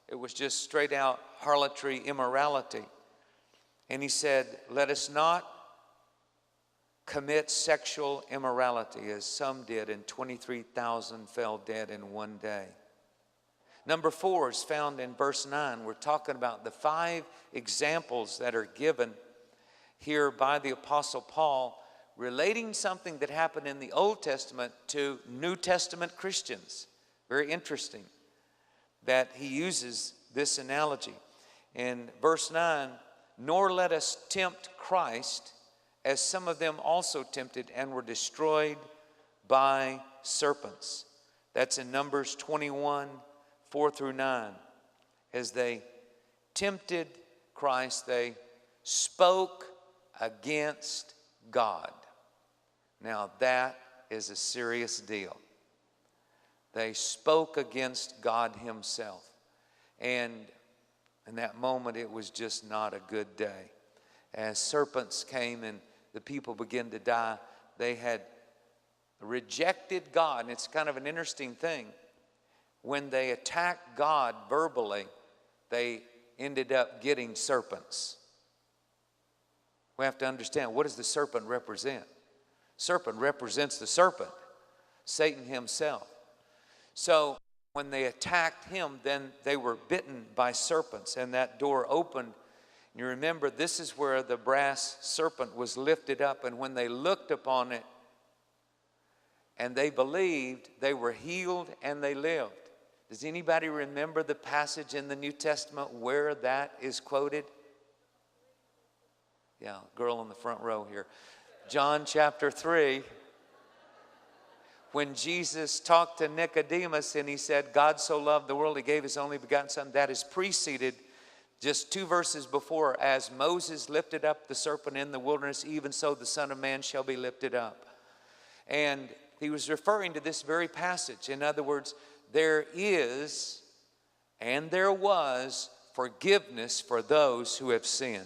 It was just straight out harlotry, immorality. And he said, let us not commit sexual immorality as some did, and 23,000 fell dead in one day. Number 4 is found in verse 9. We're talking about the 5 examples that are given here by the Apostle Paul, relating something that happened in the Old Testament to New Testament Christians. Very interesting that he uses this analogy. In verse 9, nor let us tempt Christ, as some of them also tempted and were destroyed by serpents. That's in Numbers 21, 4 through 9. As they tempted Christ, they spoke against God. Now that is a serious deal. They spoke against God himself. And in that moment, it was just not a good day. As serpents came and the people began to die, they had rejected God. And it's kind of an interesting thing. When they attacked God verbally, they ended up getting serpents. We have to understand, what does the serpent represent? Serpent represents the serpent, Satan himself. So when they attacked him, then they were bitten by serpents, and that door opened. You remember, this is where the brass serpent was lifted up, and when they looked upon it and they believed, they were healed and they lived. Does anybody remember the passage in the New Testament where that is quoted? Yeah, girl in the front row here. John chapter 3. When Jesus talked to Nicodemus and he said, God so loved the world, he gave his only begotten son. That is preceded just 2 verses before, as Moses lifted up the serpent in the wilderness, even so the Son of Man shall be lifted up. And he was referring to this very passage. In other words, there is and there was forgiveness for those who have sinned.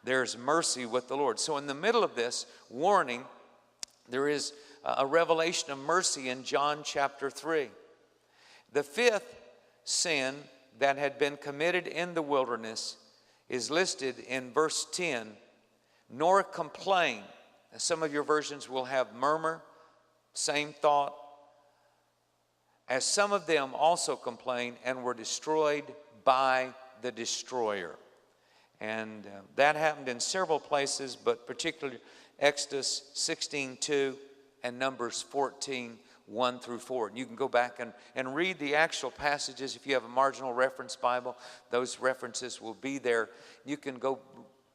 There's mercy with the Lord. So in the middle of this warning, there is a revelation of mercy in John chapter 3. The 5th sin that had been committed in the wilderness is listed in verse 10, nor complain. Some of your versions will have murmur, same thought. As some of them also complained and were destroyed by the destroyer. And that happened in several places, but particularly Exodus 16:2 and Numbers 14:1 through 4. And you can go back and read the actual passages. If you have a marginal reference Bible, those references will be there. You can go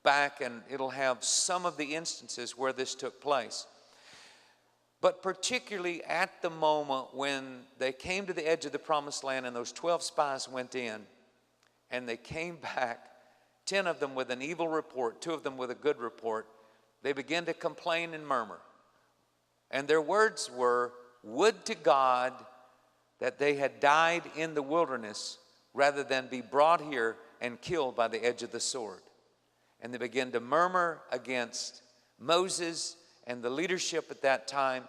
back and it'll have some of the instances where this took place. But particularly at the moment when they came to the edge of the promised land and those 12 spies went in and they came back, 10 of them with an evil report, 2 of them with a good report, they began to complain and murmur. And their words were, would to God that they had died in the wilderness rather than be brought here and killed by the edge of the sword. And they began to murmur against Moses and the leadership at that time.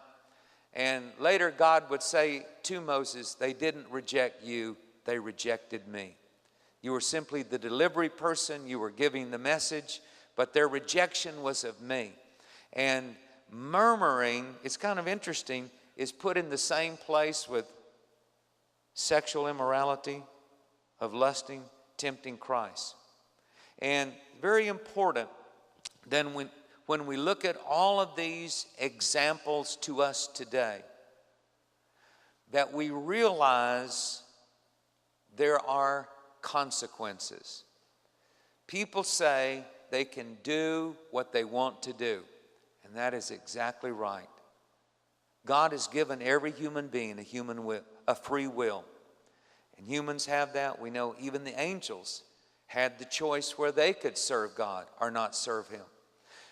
And later God would say to Moses, they didn't reject you, they rejected me. You were simply the delivery person, you were giving the message, but their rejection was of me. And murmuring, it's kind of interesting, is put in the same place with sexual immorality, of lusting, tempting Christ. And very important, then when we look at all of these examples to us today, that we realize there are consequences. People say they can do what they want to do, and that is exactly right. God has given every human being a free will, and humans have that. We know even the angels had the choice where they could serve God or not serve him.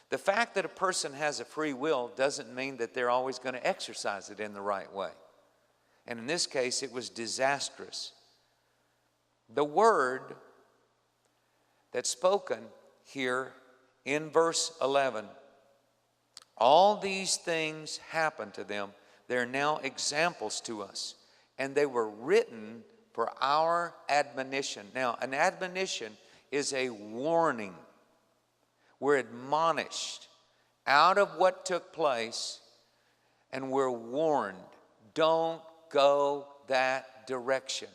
The fact that a person has a free will doesn't mean that they're always going to exercise it in the right way. And in this case, it was disastrous. The word that's spoken here in verse 11, all these things happened to them. They're now examples to us. And they were written for our admonition. Now, an admonition is a warning. We're admonished out of what took place, and we're warned, don't go that direction.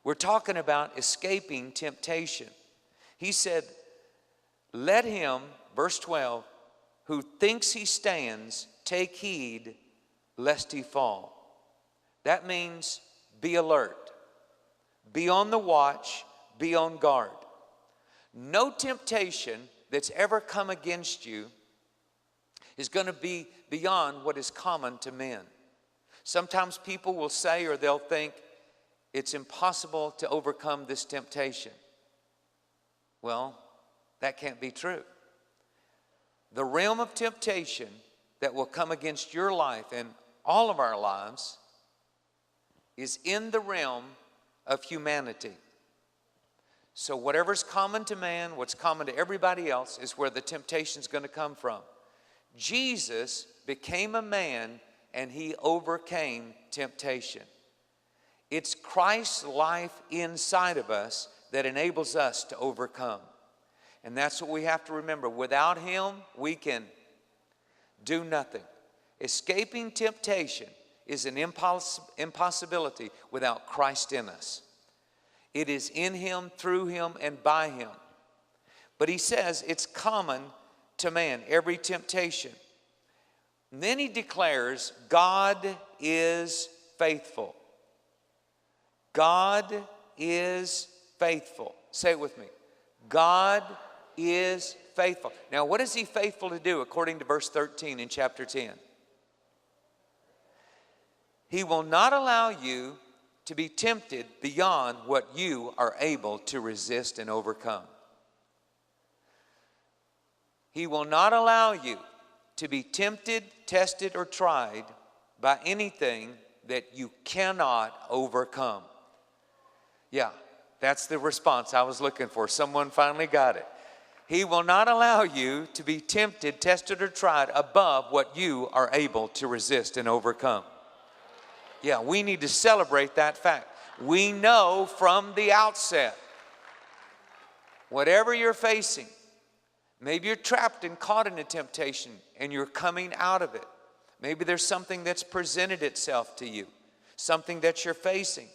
We're talking about escaping temptation. He said, let him, verse 12, who thinks he stands, take heed lest he fall. That means be alert, be on the watch, be on guard. No temptation that's ever come against you is going to be beyond what is common to men. Sometimes people will say, or they'll think, it's impossible to overcome this temptation. Well, that can't be true. The realm of temptation that will come against your life and all of our lives is in the realm of humanity. So whatever's common to man, what's common to everybody else, is where the temptation's going to come from. Jesus became a man and he overcame temptation. It's Christ's life inside of us that enables us to overcome. And that's what we have to remember. Without him, we can do nothing. Escaping temptation is an impossibility without Christ in us. It is in him, through him, and by him. But he says it's common to man, every temptation. And then he declares, God is faithful. God is faithful. Say it with me. God is faithful. Now, what is he faithful to do according to verse 13 in chapter 10? He will not allow you to be tempted beyond what you are able to resist and overcome. He will not allow you to be tempted, tested, or tried by anything that you cannot overcome. Yeah, that's the response I was looking for. Someone finally got it. He will not allow you to be tempted, tested, or tried above what you are able to resist and overcome. Yeah, we need to celebrate that fact. We know from the outset, whatever you're facing, maybe you're trapped and caught in a temptation and you're coming out of it. Maybe there's something that's presented itself to you, something that you're facing.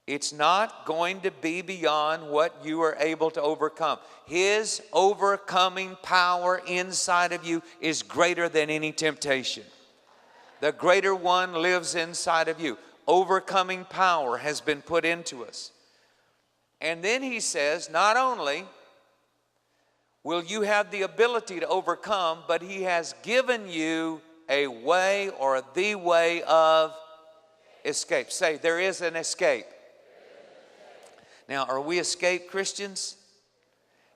It's not going to be beyond what you are able to overcome. His overcoming power inside of you is greater than any temptation. The greater one lives inside of you. Overcoming power has been put into us. And then he says, not only will you have the ability to overcome, but he has given you a way or the way of escape. Say, there is an escape. Now, are we escape Christians?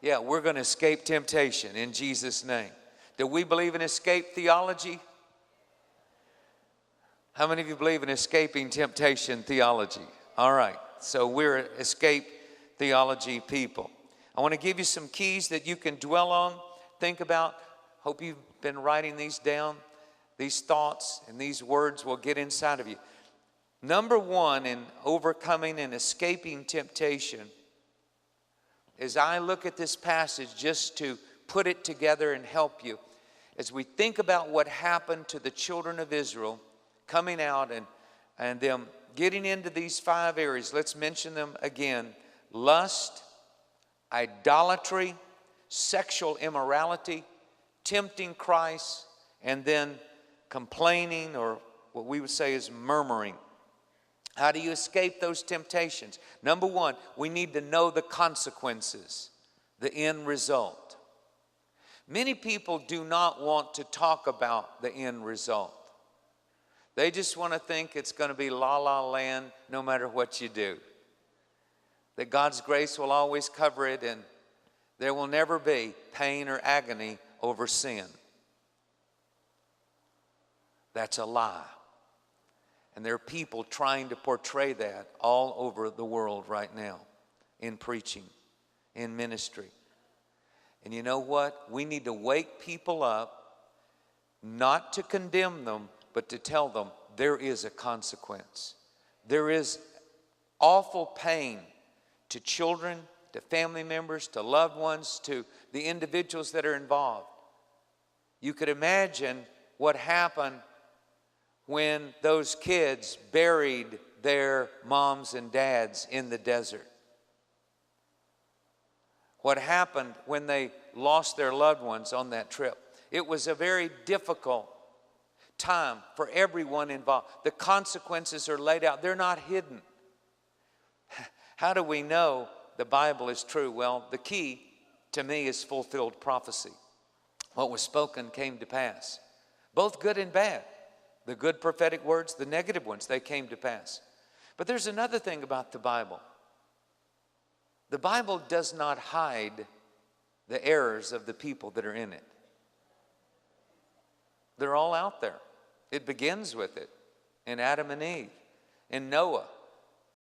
Yeah, we're going to escape temptation in Jesus' name. Do we believe in escape theology? How many of you believe in escaping temptation theology? All right, so we're escape theology people. I want to give you some keys that you can dwell on, think about. Hope you've been writing these down. These thoughts and these words will get inside of you. Number one in overcoming and escaping temptation, as I look at this passage just to put it together and help you, as we think about what happened to the children of Israel coming out and them getting into these 5 areas. Let's mention them again. Lust, idolatry, sexual immorality, tempting Christ, and then complaining, or what we would say is murmuring. How do you escape those temptations? Number one, we need to know the consequences, the end result. Many people do not want to talk about the end result. They just want to think it's going to be la-la land no matter what you do. That God's grace will always cover it and there will never be pain or agony over sin. That's a lie. And there are people trying to portray that all over the world right now in preaching, in ministry. And you know what? We need to wake people up, not to condemn them, but to tell them there is a consequence. There is awful pain to children, to family members, to loved ones, to the individuals that are involved. You could imagine what happened when those kids buried their moms and dads in the desert. What happened when they lost their loved ones on that trip. It was a very difficult time for everyone involved. The consequences are laid out. They're not hidden. How do we know the Bible is true? Well, the key to me is fulfilled prophecy. What was spoken came to pass. Both good and bad. The good prophetic words, the negative ones, they came to pass. But there's another thing about the Bible. The Bible does not hide the errors of the people that are in it. They're all out there. It begins with it in Adam and Eve, in Noah,